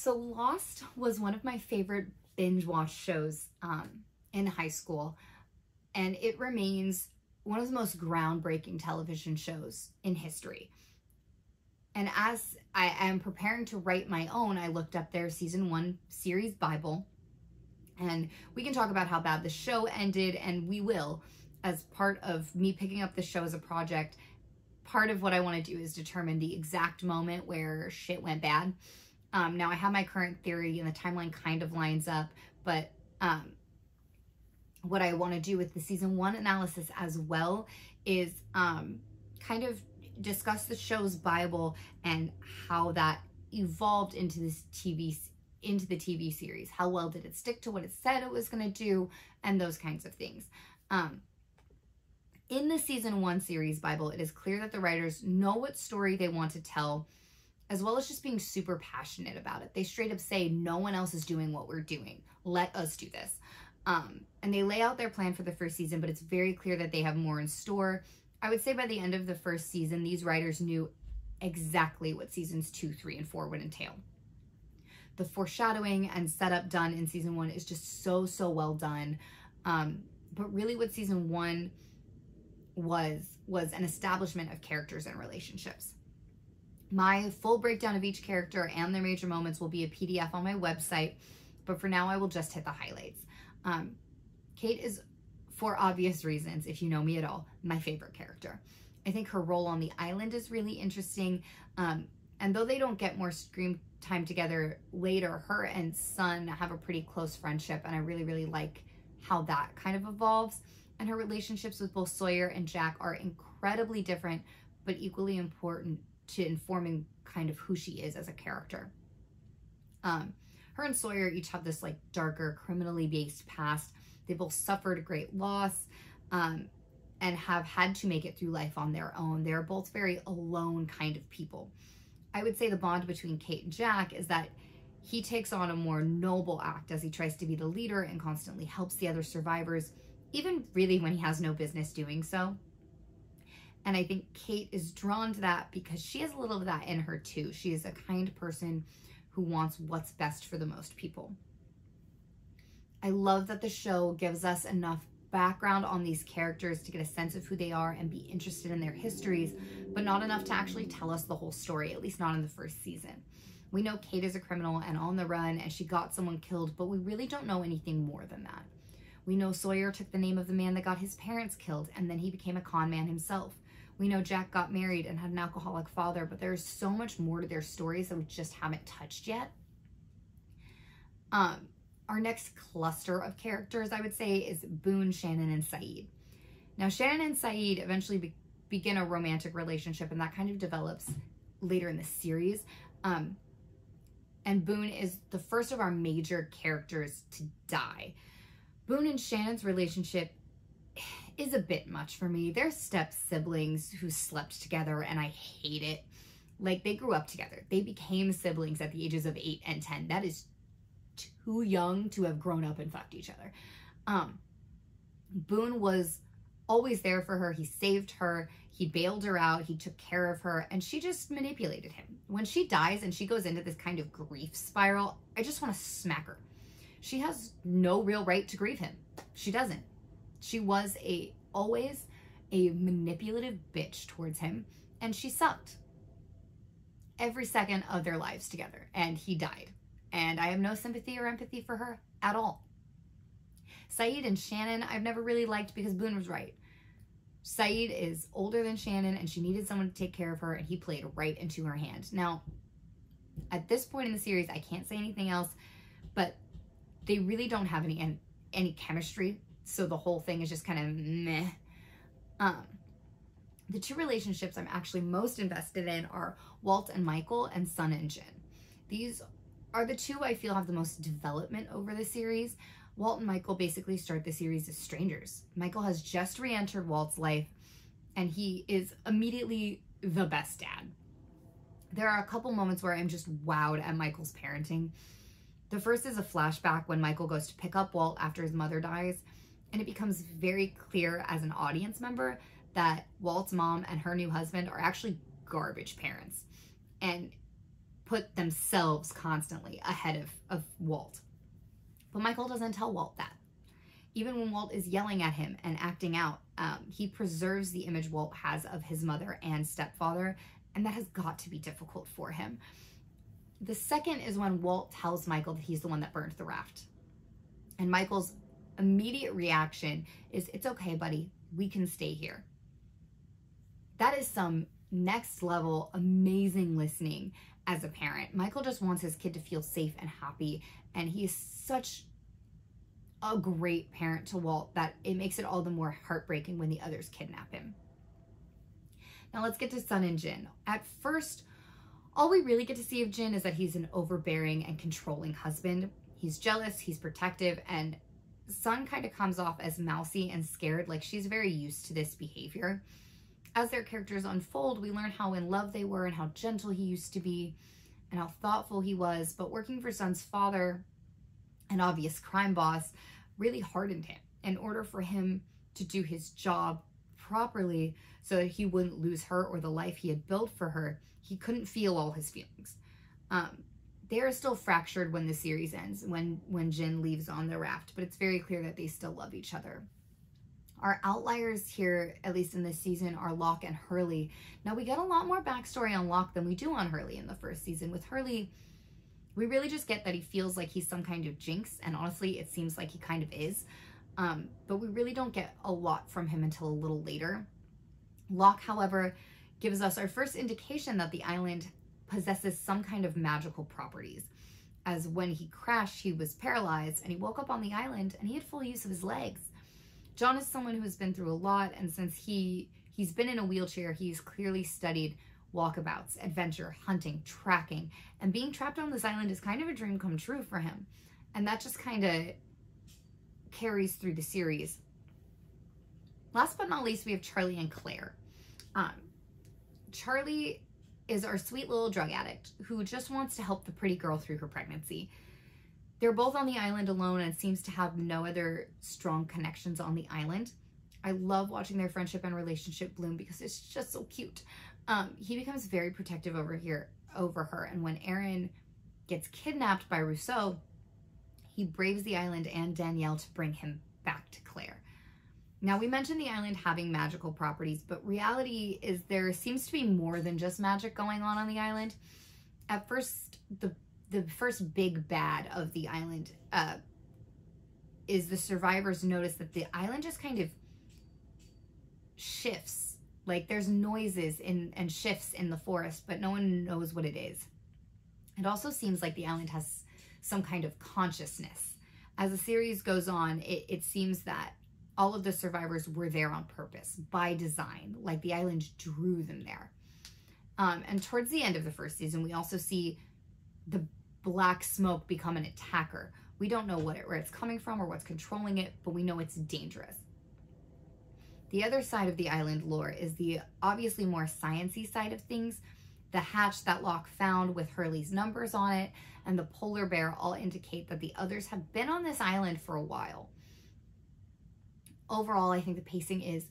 So Lost was one of my favorite binge watch shows in high school, and it remains one of the most groundbreaking television shows in history. And as I am preparing to write my own, I looked up their season 1 series Bible, and we can talk about how bad the show ended, and we will. As part of me picking up the show as a project, part of what I want to do is determine the exact moment where shit went bad. Now I have my current theory and the timeline kind of lines up, but what I want to do with the season 1 analysis as well is kind of discuss the show's Bible and how that evolved into the TV series. How well did it stick to what it said it was going to do, and those kinds of things. In the season 1 series Bible, it is clear that the writers know what story they want to tell, as well as just being super passionate about it. They straight up say, no one else is doing what we're doing. Let us do this. And they lay out their plan for the first season, but it's very clear that they have more in store. I would say by the end of the first season, these writers knew exactly what seasons 2, 3, and 4 would entail. The foreshadowing and setup done in season 1 is just so well done. But really what season 1 was an establishment of characters and relationships. My full breakdown of each character and their major moments will be a PDF on my website, but for now I will just hit the highlights. Kate is, for obvious reasons, if you know me at all, my favorite character. I think her role on the island is really interesting, and though they don't get more screen time together later, her and Sun have a pretty close friendship, and I really like how that kind of evolves. And her relationships with both Sawyer and Jack are incredibly different, but equally important to informing kind of who she is as a character. Her and Sawyer each have this like darker, criminally based past. They both suffered a great loss and have had to make it through life on their own. They're both very alone kind of people. I would say the bond between Kate and Jack is that he takes on a more noble act as he tries to be the leader and constantly helps the other survivors, even really when he has no business doing so. And I think Kate is drawn to that because she has a little of that in her too. She is a kind person who wants what's best for the most people. I love that the show gives us enough background on these characters to get a sense of who they are and be interested in their histories, but not enough to actually tell us the whole story, at least not in the first season. We know Kate is a criminal and on the run, and she got someone killed, but we really don't know anything more than that. We know Sawyer took the name of the man that got his parents killed, and then he became a con man himself. We know Jack got married and had an alcoholic father, but there's so much more to their stories that we just haven't touched yet. Our next cluster of characters, I would say, is Boone, Shannon, and Saeed. Now, Shannon and Saeed eventually begin a romantic relationship, and that kind of develops later in the series. And Boone is the first of our major characters to die. Boone and Shannon's relationship is a bit much for me. They're step siblings who slept together, and I hate it. Like, they grew up together. They became siblings at the ages of 8 and 10. That is too young to have grown up and fucked each other. Boone was always there for her. He saved her. He bailed her out. He took care of her, and she just manipulated him. When she dies and she goes into this kind of grief spiral, I just want to smack her. She has no real right to grieve him. She doesn't. She was always a manipulative bitch towards him, and she sucked every second of their lives together, and he died. And I have no sympathy or empathy for her at all. Saeed and Shannon, I've never really liked because Boone was right. Saeed is older than Shannon, and she needed someone to take care of her, and he played right into her hand. Now, at this point in the series, I can't say anything else, but they really don't have any chemistry, so the whole thing is just kind of meh. The two relationships I'm actually most invested in are Walt and Michael, and Sun and Jin. These are the two I feel have the most development over the series. Walt and Michael basically start the series as strangers. Michael has just re-entered Walt's life, and he is immediately the best dad. There are a couple moments where I'm just wowed at Michael's parenting. The first is a flashback when Michael goes to pick up Walt after his mother dies, and it becomes very clear as an audience member that Walt's mom and her new husband are actually garbage parents. And put themselves constantly ahead of Walt. But Michael doesn't tell Walt that. Even when Walt is yelling at him and acting out, he preserves the image Walt has of his mother and stepfather, and that has got to be difficult for him. The second is when Walt tells Michael that he's the one that burned the raft. And Michael's immediate reaction is, "It's okay, buddy. We can stay here." That is some next level amazing listening as a parent. Michael just wants his kid to feel safe and happy, and he is such a great parent to Walt that it makes it all the more heartbreaking when the others kidnap him. Now let's get to Sun and Jin. At first, all we really get to see of Jin is that he's an overbearing and controlling husband. He's jealous, he's protective, and Sun kind of comes off as mousy and scared, like she's very used to this behavior. As their characters unfold, we learn how in love they were and how gentle he used to be and how thoughtful he was, but working for Sun's father, an obvious crime boss, really hardened him in order for him to do his job properly so that he wouldn't lose her or the life he had built for her. He couldn't feel all his feelings. They are still fractured when the series ends, when Jin leaves on the raft, but it's very clear that they still love each other. Our outliers here, at least in this season, are Locke and Hurley. Now, we get a lot more backstory on Locke than we do on Hurley in the first season. With Hurley, we really just get that he feels like he's some kind of jinx, and honestly, it seems like he kind of is. But we really don't get a lot from him until a little later. Locke, however, gives us our first indication that the island possesses some kind of magical properties, as when he crashed, he was paralyzed, and he woke up on the island, and he had full use of his legs. John is someone who has been through a lot, and since he's been in a wheelchair, he's clearly studied walkabouts, adventure, hunting, tracking, and being trapped on this island is kind of a dream come true for him. And that just kind of carries through the series. Last but not least, we have Charlie and Claire. Charlie is our sweet little drug addict who just wants to help the pretty girl through her pregnancy. They're both on the island alone and seems to have no other strong connections on the island. I love watching their friendship and relationship bloom because it's just so cute. He becomes very protective over her, and when Aaron gets kidnapped by Rousseau, he braves the island and Danielle to bring him back to Claire. Now, we mentioned the island having magical properties, but reality is there seems to be more than just magic going on the island. At first, the first big bad of the island is the survivors notice that the island just kind of shifts. Like there's noises and shifts in the forest, but no one knows what it is. It also seems like the island has some kind of consciousness. As the series goes on, it seems that all of the survivors were there on purpose, by design, like the island drew them there. And towards the end of the first season, we also see the black smoke become an attacker. We don't know where it's coming from or what's controlling it, but we know it's dangerous. The other side of the island lore is the obviously more sciencey side of things. The hatch that Locke found with Hurley's numbers on it and the polar bear all indicate that the others have been on this island for a while. Overall, I think the pacing is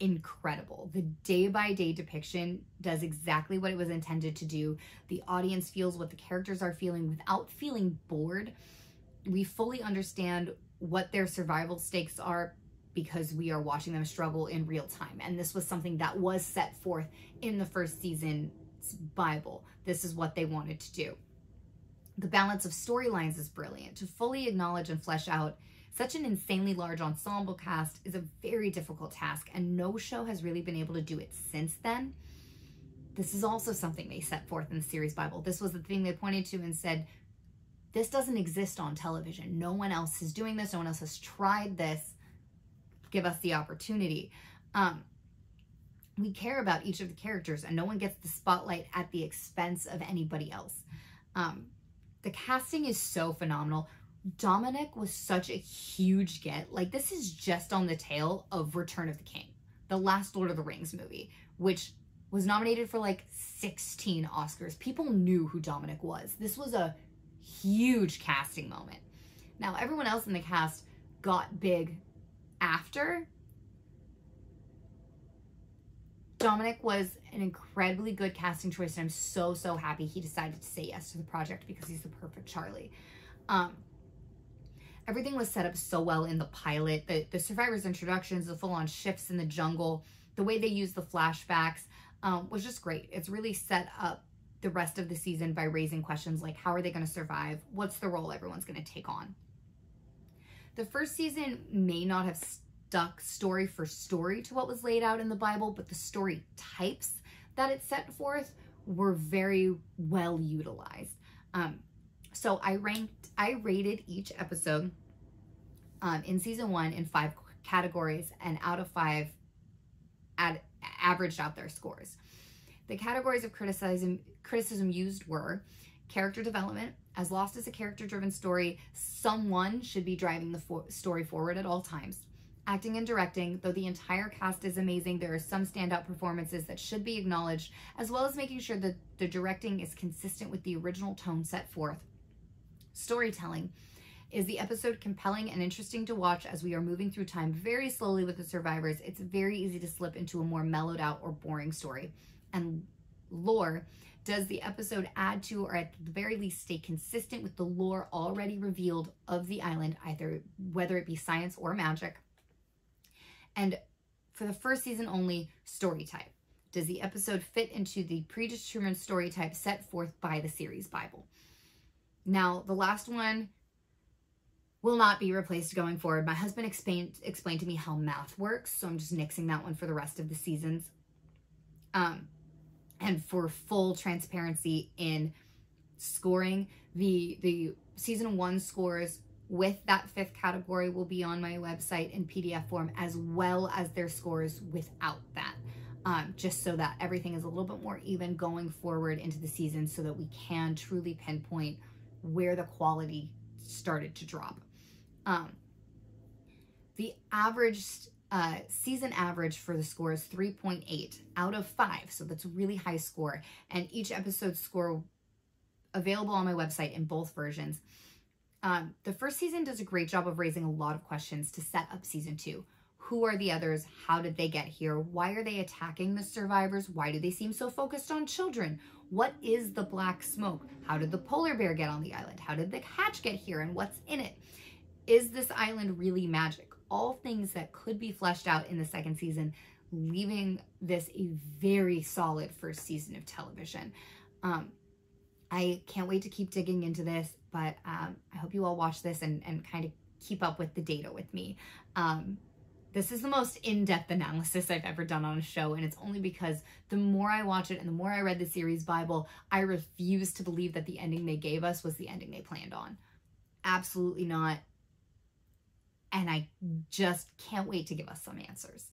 incredible. The day-by-day depiction does exactly what it was intended to do. The audience feels what the characters are feeling without feeling bored. We fully understand what their survival stakes are because we are watching them struggle in real time. And this was something that was set forth in the first season's Bible. This is what they wanted to do. The balance of storylines is brilliant. To fully acknowledge and flesh out such an insanely large ensemble cast is a very difficult task, and no show has really been able to do it since then. This is also something they set forth in the series Bible. This was the thing they pointed to and said, this doesn't exist on television. No one else is doing this. No one else has tried this. Give us the opportunity. We care about each of the characters, and no one gets the spotlight at the expense of anybody else. The casting is so phenomenal. Dominic was such a huge get. Like, this is just on the tail of Return of the King, the last Lord of the Rings movie, which was nominated for like 16 Oscars. People knew who Dominic was. This was a huge casting moment. Now, everyone else in the cast got big after. Dominic was an incredibly good casting choice, and I'm so, so happy he decided to say yes to the project because he's the perfect Charlie. Everything was set up so well in the pilot. The survivors' introductions, the full-on shifts in the jungle, the way they use the flashbacks was just great. It's really set up the rest of the season by raising questions like, how are they going to survive? What's the role everyone's going to take on? The first season may not have stuck story for story to what was laid out in the Bible, but the story types that it set forth were very well utilized. So I rated each episode in season 1 in 5 categories, and out of 5 averaged out their scores. The categories of criticism used were character development. As Lost is a character-driven story, someone should be driving the story forward at all times. Acting and directing, though the entire cast is amazing, there are some standout performances that should be acknowledged, as well as making sure that the directing is consistent with the original tone set forth. Storytelling. Is the episode compelling and interesting to watch as we are moving through time very slowly with the survivors? It's very easy to slip into a more mellowed out or boring story. And lore. Does the episode add to, or at the very least stay consistent with, the lore already revealed of the island, either whether it be science or magic? And for the first season only, story type. Does the episode fit into the predetermined story type set forth by the series Bible? Now, the last one will not be replaced going forward. My husband explained to me how math works, so I'm just nixing that one for the rest of the seasons. And for full transparency in scoring, the season 1 scores with that 5th category will be on my website in PDF form, as well as their scores without that. Just so that everything is a little bit more even going forward into the season, so that we can truly pinpoint where the quality started to drop. The average season average for the score is 3.8 out of 5. So that's a really high score. And each episode score available on my website in both versions. The first season does a great job of raising a lot of questions to set up season 2. Who are the others? How did they get here? Why are they attacking the survivors? Why do they seem so focused on children? What is the black smoke? How did the polar bear get on the island? How did the hatch get here, and what's in it? Is this island really magic? All things that could be fleshed out in the second season, leaving this a very solid first season of television. I can't wait to keep digging into this, but I hope you all watch this and kind of keep up with the data with me. This is the most in-depth analysis I've ever done on a show, and it's only because the more I watch it and the more I read the series Bible, I refuse to believe that the ending they gave us was the ending they planned on. Absolutely not. And I just can't wait to give us some answers.